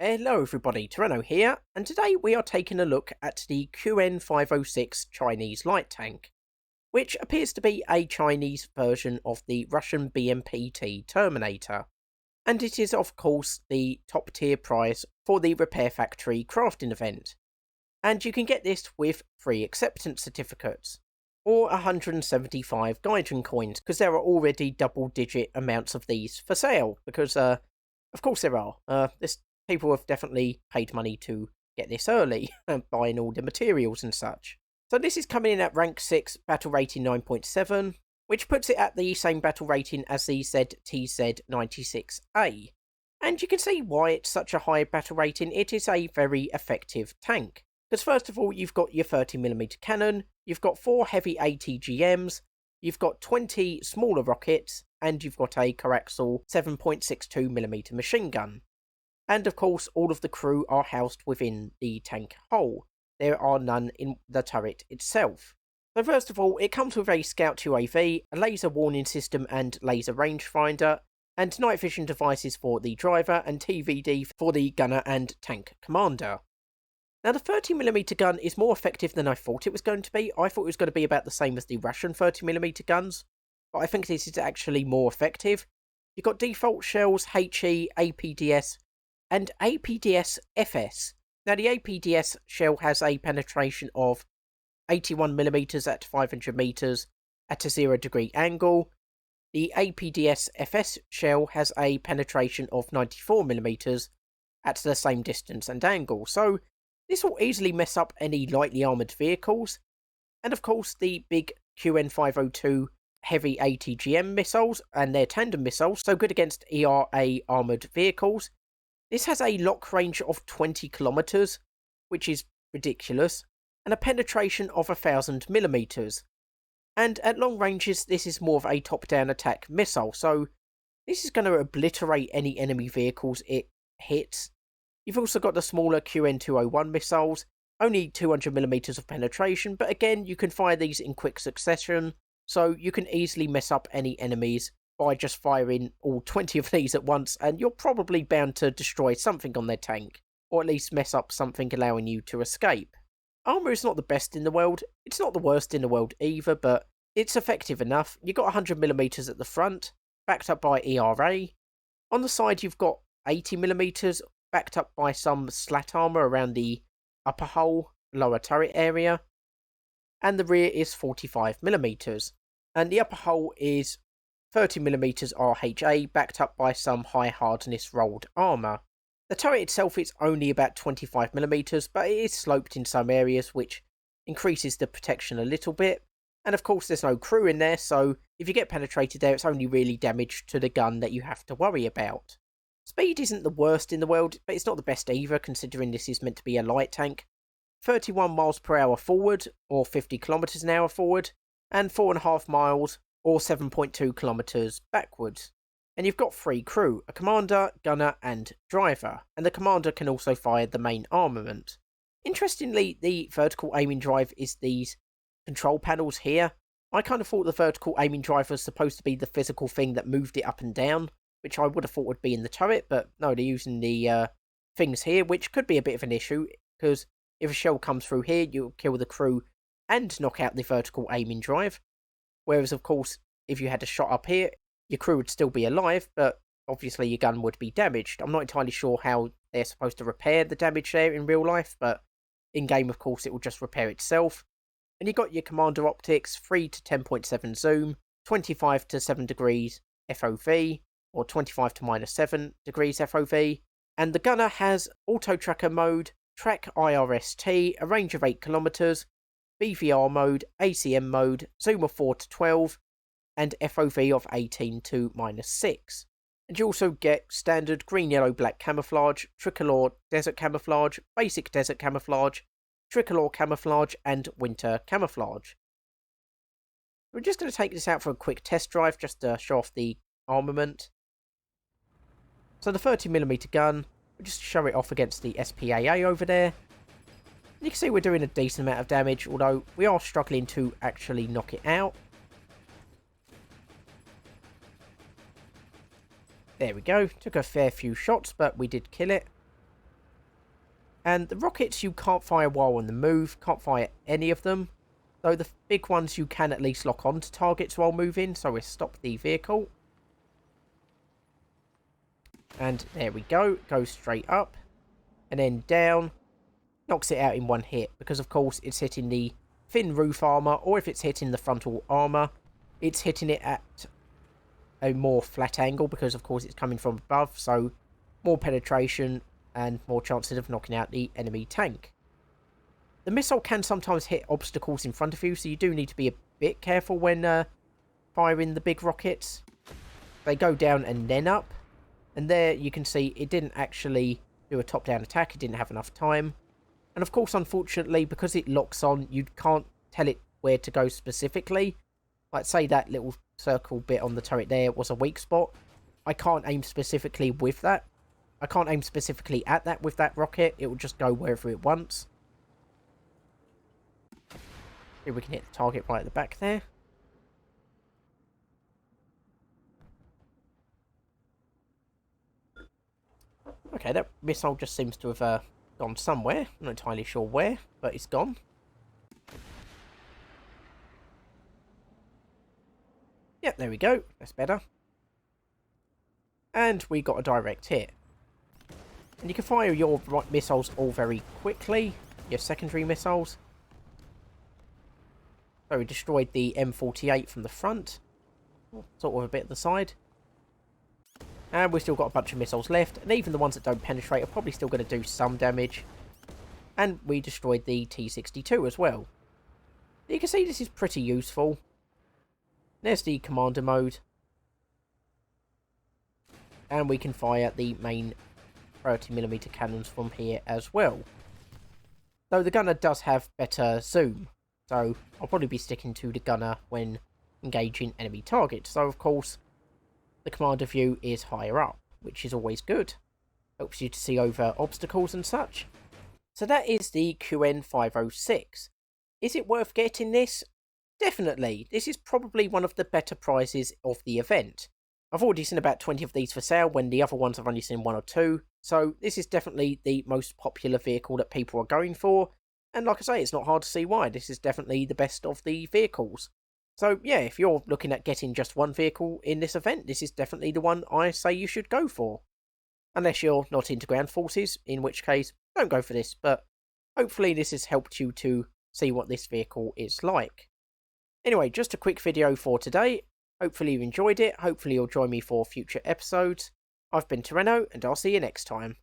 Hello everybody, Tyranno here, and today we are taking a look at the QN506 Chinese light tank, which appears to be a Chinese version of the Russian BMP-T Terminator. And it is of course the top tier prize for the Repair Factory crafting event. And you can get this with free acceptance certificates, or 175 Gaijin coins, because there are already double digit amounts of these for sale, because of course there are. People have definitely paid money to get this early, buying all the materials and such. So this is coming in at rank 6, battle rating 9.7, which puts it at the same battle rating as the ZTZ96A. And you can see why it's such a high battle rating. It is a very effective tank. Because first of all, you've got your 30mm cannon, you've got 4 heavy ATGMs, you've got 20 smaller rockets, and you've got a coaxial 7.62mm machine gun. And of course, all of the crew are housed within the tank hull. There are none in the turret itself. So first of all, it comes with a Scout UAV, a laser warning system and laser rangefinder, and night vision devices for the driver and TVD for the gunner and tank commander. Now the 30mm gun is more effective than I thought it was going to be. I thought it was going to be about the same as the Russian 30mm guns, but I think this is actually more effective. You've got default shells, HE, APDS, and APDS FS. Now the APDS shell has a penetration of 81mm at 500 meters at a 0° angle. The APDS FS shell has a penetration of 94mm at the same distance and angle. So this will easily mess up any lightly armoured vehicles. And of course the big QN502 heavy ATGM missiles and their tandem missiles, so good against ERA armoured vehicles. This has a lock range of 20 kilometers, which is ridiculous, and a penetration of 1000mm. And at long ranges, this is more of a top-down attack missile, so this is going to obliterate any enemy vehicles it hits. You've also got the smaller QN201 missiles, only 200mm of penetration, but again, you can fire these in quick succession, so you can easily mess up any enemies by just firing all 20 of these at once, and you're probably bound to destroy something on their tank, or at least mess up something allowing you to escape. Armour is not the best in the world, it's not the worst in the world either, but it's effective enough. You've got 100mm at the front, backed up by ERA. On the side you've got 80mm, backed up by some slat armour around the upper hull, lower turret area. And the rear is 45mm. And the upper hull is 30mm RHA, backed up by some high hardness rolled armour. The turret itself is only about 25mm, but it is sloped in some areas, which increases the protection a little bit. And of course there's no crew in there, so if you get penetrated there, it's only really damage to the gun that you have to worry about. Speed isn't the worst in the world, but it's not the best either, considering this is meant to be a light tank. 31 miles per hour forward, or 50 kilometers an hour forward, and 4.5 miles, or 7.2 kilometers backwards. And you've got 3 crew, a commander, gunner, and driver, and the commander can also fire the main armament. Interestingly, the vertical aiming drive is these control panels here. I kind of thought the vertical aiming drive was supposed to be the physical thing that moved it up and down, which I would have thought would be in the turret, but no, they're using the things here, which could be a bit of an issue, because if a shell comes through here, you'll kill the crew and knock out the vertical aiming drive. Whereas, of course, if you had a shot up here, your crew would still be alive, but obviously your gun would be damaged. I'm not entirely sure how they're supposed to repair the damage there in real life, but in-game, of course, it will just repair itself. And you've got your commander optics, 3 to 10.7 zoom, 25 to 7 degrees FOV, or 25 to -7 degrees FOV. And the gunner has auto tracker mode, track IRST, a range of 8 kilometers, BVR mode, ACM mode, zoom of 4 to 12, and FOV of 18 to -6. And you also get standard green, yellow, black camouflage, tricolor desert camouflage, basic desert camouflage, tricolor camouflage, and winter camouflage. We're just going to take this out for a quick test drive just to show off the armament. So the 30mm gun, we'll just show it off against the SPAA over there. You can see we're doing a decent amount of damage, although we are struggling to actually knock it out. There we go. Took a fair few shots, but we did kill it. And the rockets you can't fire while on the move, can't fire any of them. Though the big ones you can at least lock onto targets while moving, so we'll stop the vehicle. And there we go, goes straight up. And then down, knocks it out in one hit, because of course it's hitting the thin roof armour, or if it's hitting the frontal armour, it's hitting it at a more flat angle, because of course it's coming from above, so more penetration and more chances of knocking out the enemy tank. The missile can sometimes hit obstacles in front of you, so you do need to be a bit careful when firing the big rockets. They go down and then up, and there you can see it didn't actually do a top-down attack, it didn't have enough time. And of course, unfortunately, because it locks on, you can't tell it where to go specifically. Like, say that little circle bit on the turret there was a weak spot. I can't aim specifically with that. I can't aim specifically at that with that rocket. It will just go wherever it wants. Here we can hit the target right at the back there. Okay, that missile just seems to have gone somewhere. I'm not entirely sure where, but it's gone. Yep, there we go. That's better. And we got a direct hit. And you can fire your missiles all very quickly. Your secondary missiles. So we destroyed the M48 from the front. Sort of a bit at the side. And we've still got a bunch of missiles left. And even the ones that don't penetrate are probably still going to do some damage. And we destroyed the T-62 as well. You can see this is pretty useful. There's the commander mode. And we can fire the main 30mm cannons from here as well. Though the gunner does have better zoom. So I'll probably be sticking to the gunner when engaging enemy targets. So of course, the commander view is higher up, which is always good. Helps you to see over obstacles and such. So that is the QN506. Is it worth getting this? Definitely. This is probably one of the better prizes of the event. I've already seen about 20 of these for sale when the other ones I've only seen 1 or 2. So this is definitely the most popular vehicle that people are going for. And like I say, it's not hard to see why. This is definitely the best of the vehicles. So yeah, if you're looking at getting just one vehicle in this event, this is definitely the one I say you should go for. Unless you're not into ground forces, in which case, don't go for this. But hopefully this has helped you to see what this vehicle is like. Anyway, just a quick video for today. Hopefully you enjoyed it. Hopefully you'll join me for future episodes. I've been Tyranno, and I'll see you next time.